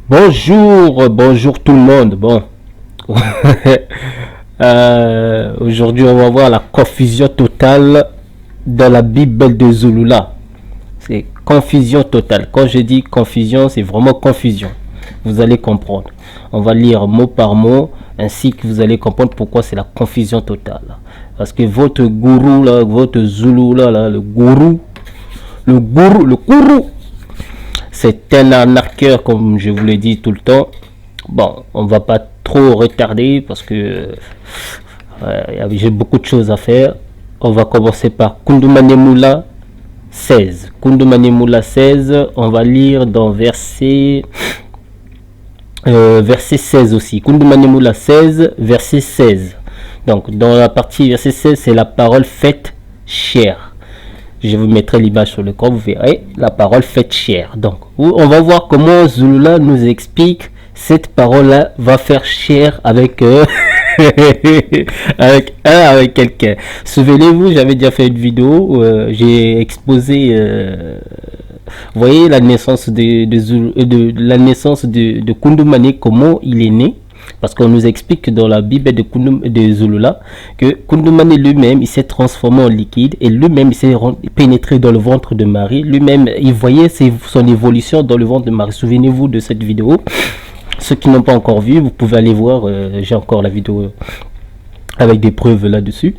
Bonjour tout le monde. Bon, aujourd'hui on va voir la confusion totale dans la Bible de Zulula. C'est confusion totale. Quand je dis confusion, c'est vraiment confusion. Vous allez comprendre. On va lire mot par mot, ainsi que vous allez comprendre pourquoi c'est la confusion totale. Parce que votre gourou là, votre Zulu là, le gourou, c'est un arnaqueur, comme je vous l'ai dit tout le temps. Bon, on va pas trop retarder parce que j'ai beaucoup de choses à faire. On va commencer par Kundumanemula 16. Kundumanemula 16, on va lire dans verset 16 aussi. Kundumanemula 16, verset 16. Donc, dans la partie verset 16, c'est la parole faite chair. Je vous mettrai l'image sur le corps, vous verrez la parole faite chair. Donc, on va voir comment Zulula nous explique cette parole-là va faire chair avec avec quelqu'un. Souvenez-vous, j'avais déjà fait une vidéo où j'ai exposé, vous voyez, la naissance la naissance de Kundumane, comment il est né. Parce qu'on nous explique que dans la Bible de Zulula, que Kundumane lui-même, il s'est transformé en liquide et lui-même, il s'est pénétré dans le ventre de Marie. Lui-même, il voyait son évolution dans le ventre de Marie. Souvenez-vous de cette vidéo. Ceux qui n'ont pas encore vu, vous pouvez aller voir. J'ai encore la vidéo avec des preuves là-dessus.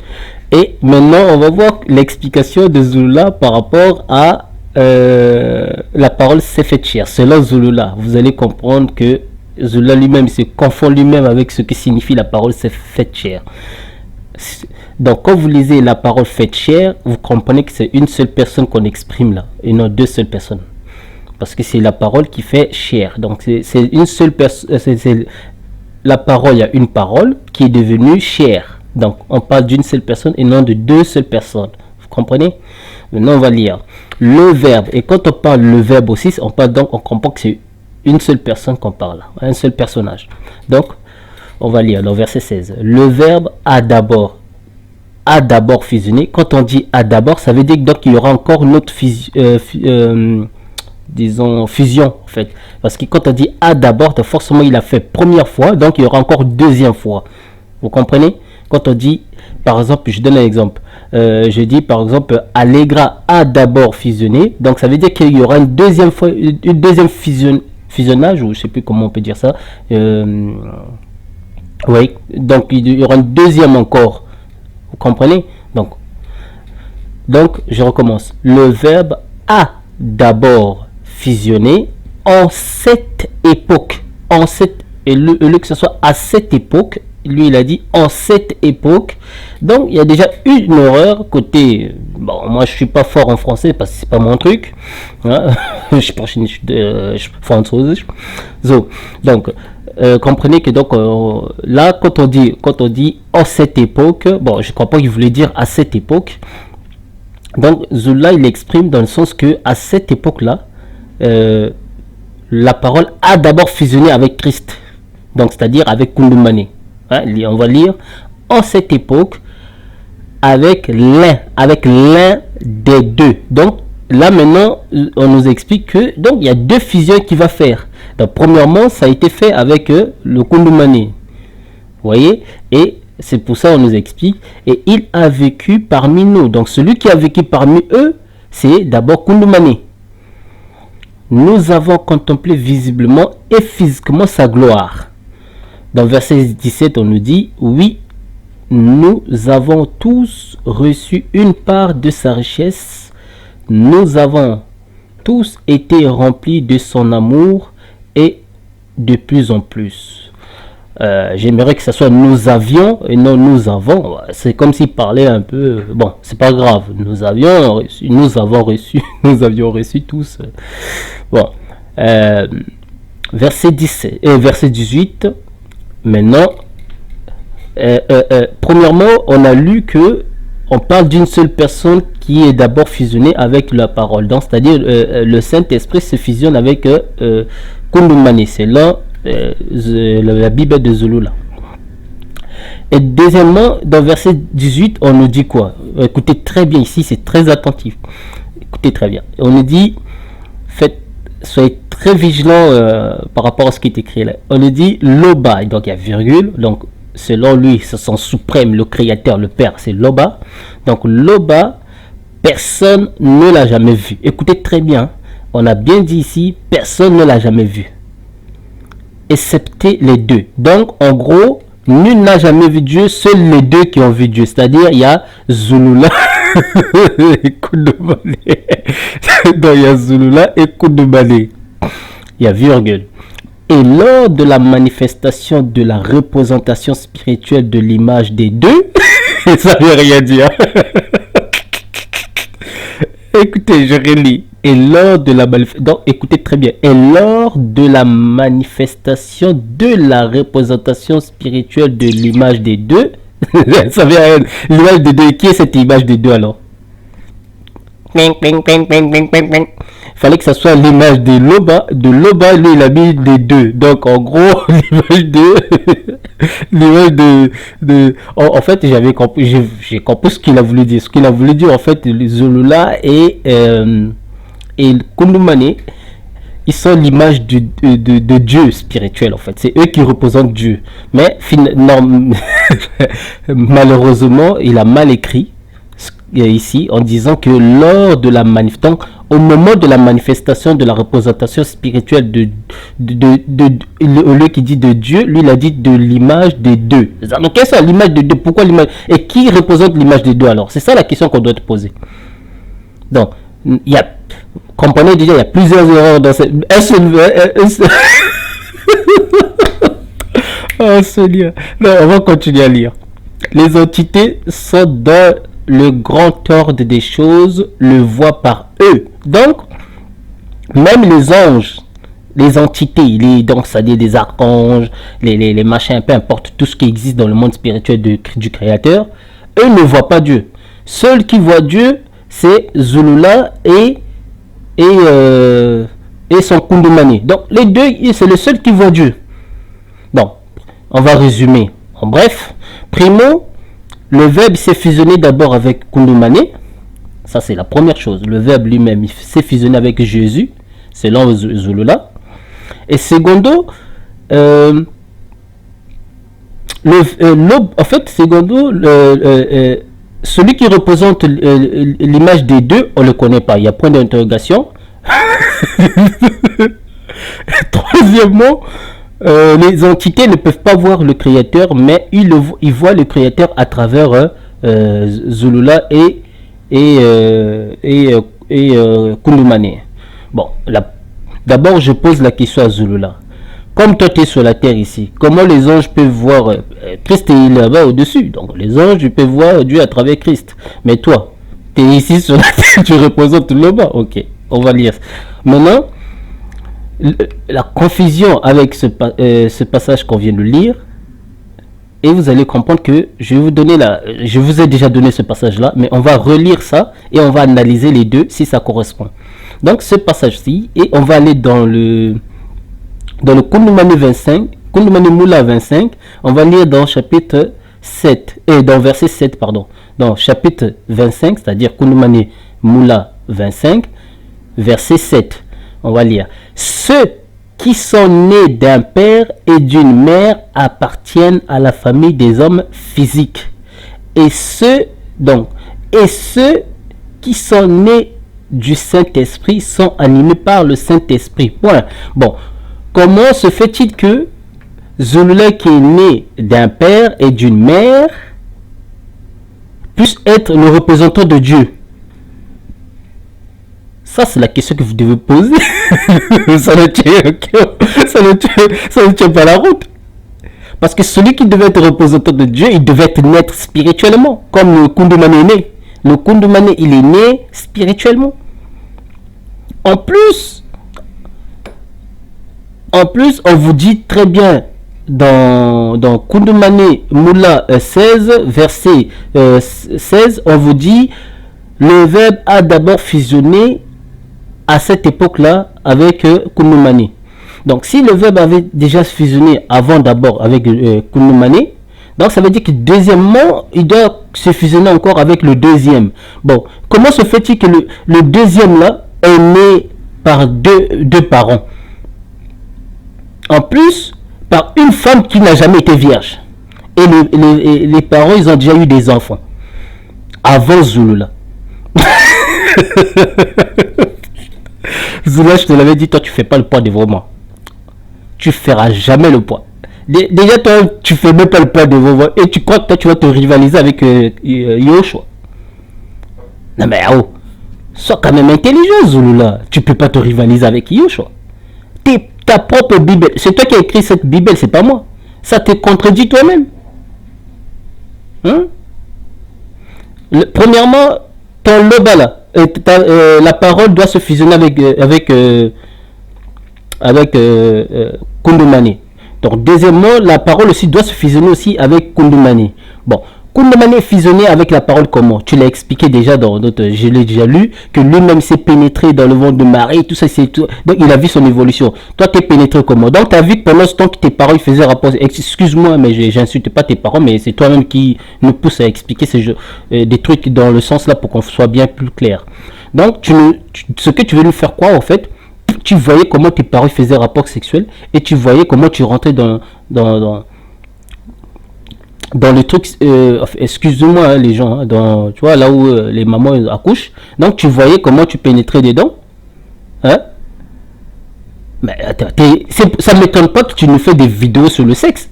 Et maintenant, on va voir l'explication de Zulula par rapport à la parole s'est faite chair. Selon Zulula, vous allez comprendre que Zulula lui-même se confond lui-même avec ce que signifie la parole s'est faite chair. Donc quand vous lisez la parole faite chair, vous comprenez que c'est une seule personne qu'on exprime là, et non deux seules personnes. Parce que c'est la parole qui fait chair. Donc c'est une seule personne. La parole, il y a une parole qui est devenue chair. Donc on parle d'une seule personne et non de deux seules personnes. Vous comprenez? Maintenant on va lire le verbe. Et quand on parle le verbe aussi, on comprend que c'est une seule personne qu'on parle, un seul personnage. Donc, on va lire dans verset 16. Le verbe a d'abord fusionné. Quand on dit a d'abord, ça veut dire qu'il y aura encore une autre fusion en fait. Parce que quand on dit a d'abord, forcément il a fait première fois, donc il y aura encore deuxième fois. Vous comprenez? Quand on dit, par exemple, je donne un exemple. Je dis par exemple, Allegra a d'abord fusionné. Donc ça veut dire qu'il y aura une deuxième fusionnage, ou je sais plus comment on peut dire ça. Oui, donc il y aura une deuxième encore. Vous comprenez? Donc je recommence. Le verbe a d'abord fusionné en cette époque. Et le lieu que ce soit à cette époque, lui il a dit en cette époque. Donc il y a déjà une erreur côté. Bon, moi je suis pas fort en français parce que c'est pas mon truc, hein? Je spreche nicht Französisch. So, donc comprenez que donc là quand on dit en cette époque, bon je crois pas qu'il voulait dire à cette époque. Donc Zulula il exprime dans le sens que à cette époque là, la parole a d'abord fusionné avec Christ. Donc c'est-à-dire avec Kundumane. Hein, on va lire en cette époque avec l'un des deux. Donc là maintenant on nous explique que donc il y a deux fusions qu'il va faire. Donc premièrement ça a été fait avec le Kundumane. Vous voyez, et c'est pour ça on nous explique et il a vécu parmi nous. Donc celui qui a vécu parmi eux, c'est d'abord Kundumane. Nous avons contemplé visiblement et physiquement sa gloire. Dans verset 17, on nous dit, oui, nous avons tous reçu une part de sa richesse. Nous avons tous été remplis de son amour et de plus en plus. J'aimerais que ce soit nous avions et non nous avons. C'est comme s'il parlait un peu. Bon, c'est pas grave. Nous avions reçu, nous avions reçu tous. Bon, verset 17 et verset 18. Maintenant, premièrement, on a lu que on parle d'une seule personne qui est d'abord fusionnée avec la parole. Donc, c'est-à-dire le Saint-Esprit se fusionne avec Kundumane. C'est là la Bible de Zulula. Et deuxièmement, dans verset 18, on nous dit quoi? Écoutez très bien ici, c'est très attentif. Écoutez très bien. On nous dit, soyez très vigilant par rapport à ce qui est écrit là. On le dit Loba, donc il y a virgule, donc selon lui, c'est son suprême, le créateur, le père, c'est Loba. Donc Loba, personne ne l'a jamais vu. Écoutez très bien, on a bien dit ici, personne ne l'a jamais vu. Excepté les deux. Donc en gros, nul n'a jamais vu Dieu, seuls les deux qui ont vu Dieu. C'est-à-dire, il y a Zulula et Koudoumane. Donc il y a Zulula et Koudoumane. Il y a virgule. Et lors de la manifestation de la représentation spirituelle de l'image des deux, ça ne veut rien dire. Écoutez, je relis. Et lors de la donc écoutez très bien. Et lors de la manifestation de la représentation spirituelle de l'image des deux, ça veut rien. L'image des deux, qui est cette image des deux alors? Il fallait que ça soit l'image de Loba. De Loba, lui, il a mis les deux. Donc, en gros, l'image de... l'image en fait, j'ai compris ce qu'il a voulu dire. Ce qu'il a voulu dire, en fait, Zulula et Koudoumane, ils sont l'image de Dieu spirituel, en fait. C'est eux qui représentent Dieu. Mais, non, malheureusement, il a mal écrit ici en disant que lors de la manifestation, au moment de la manifestation de la représentation spirituelle au lieu qu'il dit de Dieu, lui il a dit de l'image des deux. Donc qu'est-ce que c'est l'image des deux? Pourquoi l'image? Et qui représente l'image des deux alors? C'est ça la question qu'on doit te poser. Donc, il y a, comprenez déjà, il y a plusieurs erreurs dans cette... Non, on va continuer à lire. Les entités sont dans le grand ordre des choses, le voient par eux. Donc, même les anges, les entités, donc c'est-à-dire des archanges, les machins, peu importe, tout ce qui existe dans le monde spirituel du Créateur, eux ne voient pas Dieu. Seul qui voit Dieu, c'est Zulula et son Koudoumane. Donc, les deux, c'est le seul qui voit Dieu. Bon, on va résumer. En bref, primo, le Verbe s'est fusionné d'abord avec Koudoumane. Ça, c'est la première chose. Le Verbe lui-même s'est fusionné avec Jésus, selon Zulula. Et secondo, en fait, secondo, celui qui représente l'image des deux, on ne le connaît pas. Il y a point d'interrogation. Troisièmement, les entités ne peuvent pas voir le Créateur, mais ils voient le Créateur à travers Zulula et Koudoumane. Bon, d'abord je pose la question à Zulula. Comme toi tu es sur la terre ici, comment les anges peuvent voir Christ est là-bas au-dessus? Donc les anges peuvent voir Dieu à travers Christ. Mais toi, tu es ici sur la terre, tu représentes le bas. Ok, on va lire. Maintenant, la confusion avec ce passage qu'on vient de lire, et vous allez comprendre que je vous ai déjà donné ce passage là, mais on va relire ça et on va analyser les deux si ça correspond. Donc ce passage-ci, et on va aller dans le Koudoumane 25, Koudoumane Moula 25, on va lire dans chapitre 7, et dans verset 7, pardon, dans chapitre 25, c'est-à-dire Koudoumane Moula 25, verset 7. On va lire. Ceux qui sont nés d'un père et d'une mère appartiennent à la famille des hommes physiques. Et ceux qui sont nés du Saint-Esprit sont animés par le Saint-Esprit. Point. Bon, comment se fait-il que Zulula qui est né d'un père et d'une mère puisse être le représentant de Dieu? Ça, c'est la question que vous devez poser. ça ne tient pas la route. Parce que celui qui devait être représentant de Dieu, il devait être naître spirituellement. Comme le Koudoumane est né. Le Koudoumane, il est né spirituellement. En plus, on vous dit très bien dans Koudoumane Moula 16, verset 16, on vous dit le Verbe a d'abord fusionné à cette époque-là avec Koudoumane. Donc si le Verbe avait déjà fusionné avant d'abord avec Koudoumane, donc ça veut dire que deuxièmement, il doit se fusionner encore avec le deuxième. Bon, comment se fait-il que le deuxième là est né par deux parents? En plus, par une femme qui n'a jamais été vierge. Et les parents, ils ont déjà eu des enfants. Avant Zulula. Zulula, je te l'avais dit, toi, tu fais pas le poids devant moi. Tu feras jamais le poids. Déjà, toi, tu fais même pas le poids devant moi. Et tu crois que toi, tu vas te rivaliser avec Yoshua. Non, mais oh, sois quand même intelligent, Zulula. Tu peux pas te rivaliser avec Yoshua. Ta propre Bible. C'est toi qui as écrit cette Bible, c'est pas moi. Ça te contredit toi-même. Hein? Premièrement, ton loba là, la parole doit se fusionner avec Kundumani. Donc deuxièmement, la parole aussi doit se fusionner aussi avec Kundumani. Bon, Kundumani est fusionné avec la parole comment? Tu l'as expliqué déjà dans d'autres, je l'ai déjà lu, que lui-même s'est pénétré dans le ventre de Marie, tout ça, c'est tout. Donc il a vu son évolution. Toi, t'es pénétré comment? Donc tu as vu que pendant ce temps que tes paroles faisaient rapport. Excuse-moi, mais j'insulte pas tes paroles, mais c'est toi-même qui nous pousse à expliquer des trucs dans le sens là pour qu'on soit bien plus clair. Donc ce que tu veux nous faire croire en fait, tu voyais comment tes paroles faisaient rapport sexuel et tu voyais comment tu rentrais dans le truc, excuse-moi hein, les gens, hein, tu vois là où les mamans accouchent, donc tu voyais comment tu pénétrais dedans, hein? Mais attends, ça m'étonne pas que tu nous fais des vidéos sur le sexe.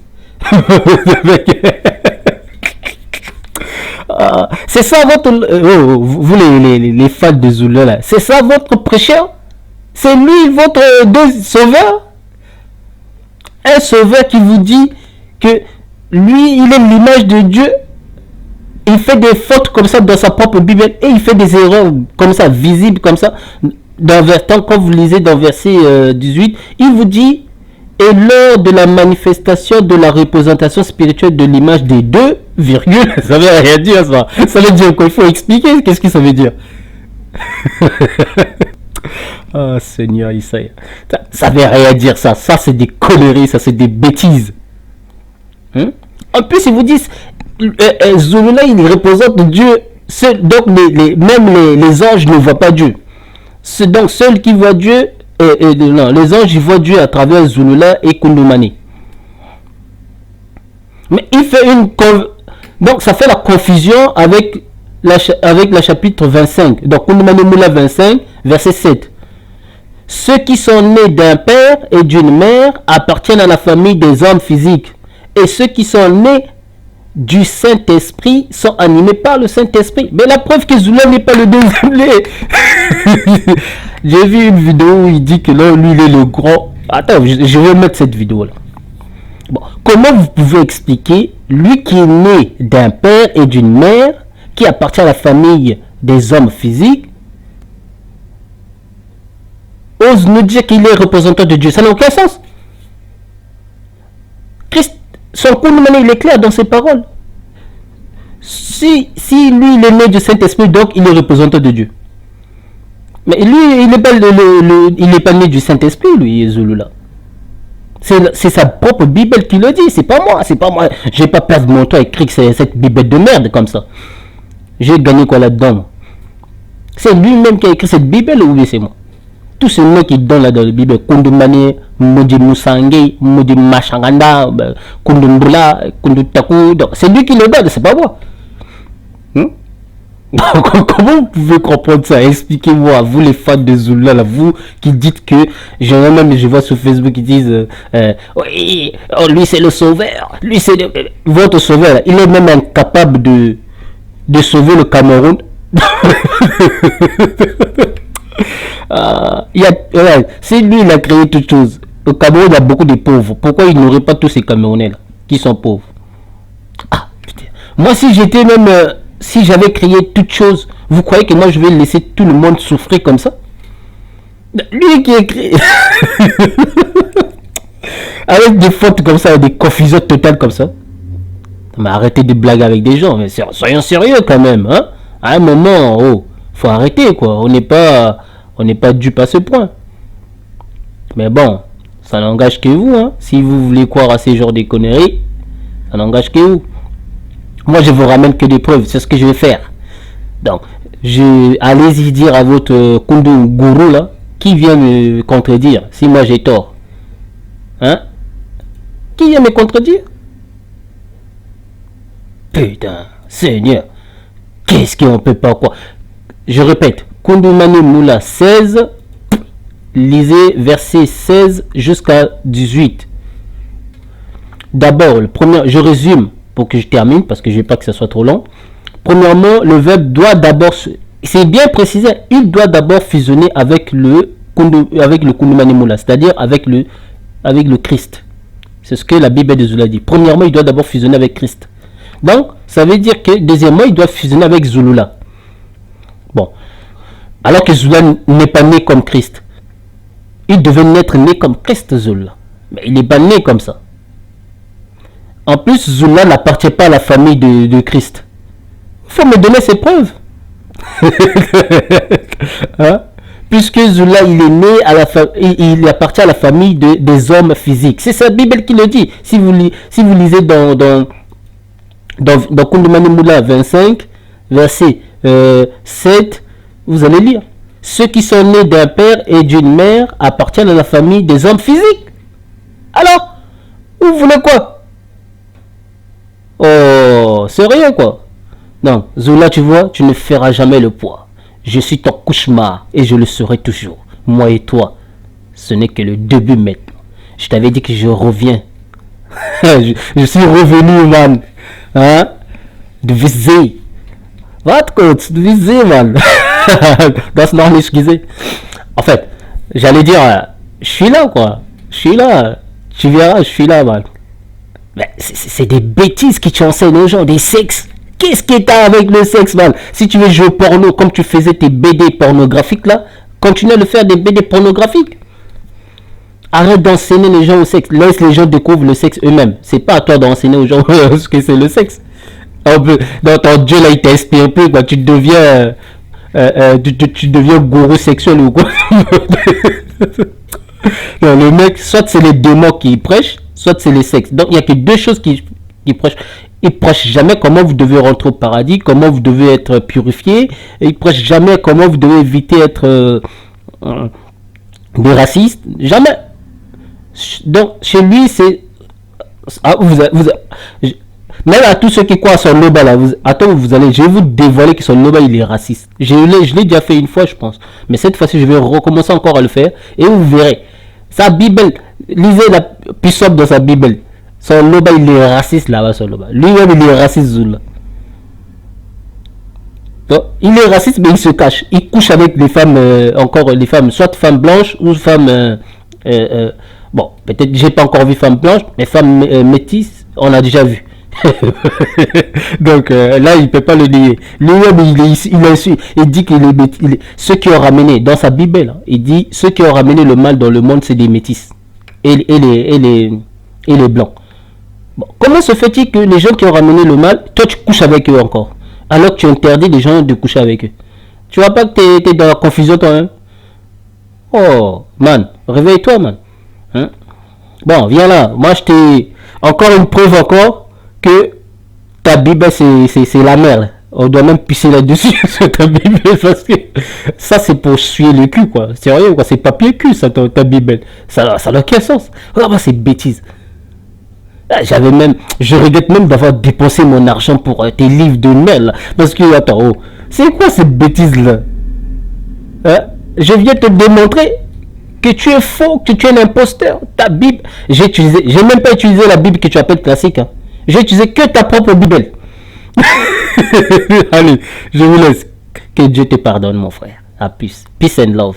C'est ça votre, vous les fans de Zulu là, c'est ça votre prêcheur? C'est lui votre sauveur? Un sauveur qui vous dit que lui, il est l'image de Dieu. Il fait des fautes comme ça dans sa propre Bible et il fait des erreurs comme ça, visibles comme ça. Quand vous lisez dans verset 18, il vous dit, et lors de la manifestation de la représentation spirituelle de l'image des deux, virgule, ça veut rien dire ça. Ça veut dire quoi? Il faut expliquer qu'est-ce que ça veut dire. Oh Seigneur Isaïe. Ça veut rien dire ça. Ça c'est des conneries, ça c'est des bêtises. Hein? En plus ils vous disent Zulula il représente Dieu. Donc même les anges ne voient pas Dieu. Donc ceux qui voient Dieu, non, les anges ils voient Dieu à travers Zulula et Kundumani. Mais il fait donc ça fait la confusion avec la chapitre 25. Donc Kundumani Moula 25 verset 7. Ceux qui sont nés d'un père et d'une mère appartiennent à la famille des hommes physiques. Et ceux qui sont nés du Saint-Esprit sont animés par le Saint-Esprit. Mais la preuve que Zulula n'est pas le deuxième né. J'ai vu une vidéo où il dit que là, lui, il est le grand. Attends, je vais mettre cette vidéo là. Bon, comment vous pouvez expliquer lui qui est né d'un père et d'une mère qui appartient à la famille des hommes physiques ose nous dire qu'il est représentant de Dieu? Ça n'a aucun sens. Christ, son Kundumani, il est clair dans ses paroles. Si lui, il est né du Saint-Esprit, donc il est représentant de Dieu. Mais lui, il n'est pas né du Saint-Esprit, lui, Zulula. C'est sa propre Bible qui le dit, c'est pas moi. Je vais pas perdre mon temps à écrire cette Bible de merde comme ça. J'ai gagné quoi là-dedans? C'est lui-même qui a écrit cette Bible ou bien c'est moi? Tous ces noms qui donnent là dans la Bible, Kundumani, Moudi Moussangue, Moudi Machanganda, Kundumbula, Kundutaku, c'est lui qui le donne, c'est pas moi. Comment vous pouvez comprendre ça? Expliquez-moi, vous les fans de Zulula, là, vous qui dites que, je vois sur Facebook qui disent, oui, oh, lui c'est le sauveur, lui c'est votre sauveur, là. Il est même incapable de sauver le Cameroun. C'est lui qui a créé toute chose. Au Cameroun, il y a beaucoup de pauvres. Pourquoi il n'aurait pas tous ces Camerounais là qui sont pauvres? Putain. Moi, si j'étais même, si j'avais créé toute chose, vous croyez que moi je vais laisser tout le monde souffrir comme ça? Lui qui a créé avec des fautes comme ça, des confusions totales comme ça. Mais arrêtez de blaguer avec des gens. Mais soyons sérieux quand même, hein? À un moment, oh, faut arrêter quoi. On n'est pas dupe à ce point. Mais bon, ça n'engage que vous, hein. Si vous voulez croire à ces genres de conneries, ça n'engage que vous. Moi, je vous ramène que des preuves. C'est ce que je vais faire. Donc, allez-y dire à votre Kundu gourou là, qui vient me contredire si moi j'ai tort. Hein? Qui vient me contredire? Putain, Seigneur. Qu'est-ce qu'on peut pas quoi? Je répète, Kundumani Moula 16, lisez verset 16 jusqu'à 18. D'abord, le premier, je résume pour que je termine parce que je ne veux pas que ça soit trop long. Premièrement, le verbe doit d'abord, c'est bien précisé, il doit d'abord fusionner avec le Kundumani Moula, c'est-à-dire avec le Christ. C'est ce que la Bible de Zula dit. Premièrement, il doit d'abord fusionner avec Christ. Donc, ça veut dire que, deuxièmement, il doit fusionner avec Zulula. Bon. Alors que Zula n'est pas né comme Christ. Il devait naître né comme Christ, Zula. Mais il n'est pas né comme ça. En plus, Zula n'appartient pas à la famille de Christ. Il faut me donner ses preuves. Hein? Puisque Zula, il est né il appartient à la famille des hommes physiques. C'est sa Bible qui le dit. Si vous lisez dans Kundumani Moula 25, verset 7, vous allez lire. Ceux qui sont nés d'un père et d'une mère appartiennent à la famille des hommes physiques. Alors, vous voulez quoi? Oh, c'est rien quoi. Non, Zula, tu vois, tu ne feras jamais le poids. Je suis ton cauchemar et je le serai toujours. Moi et toi, ce n'est que le début maintenant. Je t'avais dit que je reviens. je suis revenu, man. Hein? Du viser. Wat goed, du viser, man. Das noch nicht gesehen. En fait, j'allais dire, je suis là, quoi. Je suis là. Tu verras, je suis là, man. Mais c'est des bêtises qui t'enseignent aux gens, des sexes. Qu'est-ce que t'as avec le sexe, man? Si tu veux jouer au porno comme tu faisais tes BD pornographiques, là, continue à le faire des BD pornographiques. Arrête d'enseigner les gens au sexe. Laisse les gens découvrir le sexe eux-mêmes. C'est pas à toi d'enseigner aux gens ce que c'est le sexe. Dans ton Dieu, là, il t'a inspiré un peu, quoi. Tu deviens gourou sexuel ou quoi. Non, le mec, soit c'est les démons qui prêchent, soit c'est les sexes. Donc, il n'y a que deux choses qui prêchent. Il ne prêche jamais comment vous devez rentrer au paradis, comment vous devez être purifié. Il ne prêche jamais comment vous devez éviter d'être des racistes. Jamais. Donc, chez lui, c'est... Ah, même à tous ceux qui croient à son loba, là, je vais vous dévoiler que son loba, il est raciste. Je l'ai déjà fait une fois, je pense. Mais cette fois-ci, je vais recommencer encore à le faire. Et vous verrez. Sa Bible, lisez la puissance dans sa Bible. Son loba, il est raciste là-bas, son loba. Lui-même, il est raciste, Zula. Donc, il est raciste, mais il se cache. Il couche avec les femmes, encore les femmes, soit femmes blanches ou femmes... bon, peut-être j'ai pas encore vu femmes blanches, mais femmes métisses, on a déjà vu. Donc là, il peut pas le nier. Lui-même, il dit qu'il est ceux qui ont ramené, dans sa Bible, là, il dit ceux qui ont ramené le mal dans le monde, c'est des métis. Et les blancs. Bon, comment se fait-il que les gens qui ont ramené le mal, toi tu couches avec eux encore, alors que tu interdis les gens de coucher avec eux? Tu vois pas que t'es dans la confusion toi-même? Oh, man, réveille-toi, man. Hein? Bon, viens là. Moi, je t'ai encore une preuve encore que ta Bible, c'est la merde. On doit même pisser là-dessus sur ta Bible parce que ça, c'est pour suer le cul, quoi. Sérieux, quoi. C'est papier cul, ça, ta Bible. Ça n'a aucun sens. Oh, bah, c'est bêtise. Je regrette même d'avoir dépensé mon argent pour tes livres de mail. Parce que, attends, oh, c'est quoi cette bêtise-là? Hein? Je viens te démontrer que tu es faux, que tu es un imposteur. Ta Bible, j'ai même pas utilisé la Bible que tu appelles classique. Hein. J'ai utilisé que ta propre Bible. Allez, je vous laisse. Que Dieu te pardonne, mon frère. À plus. Peace and love.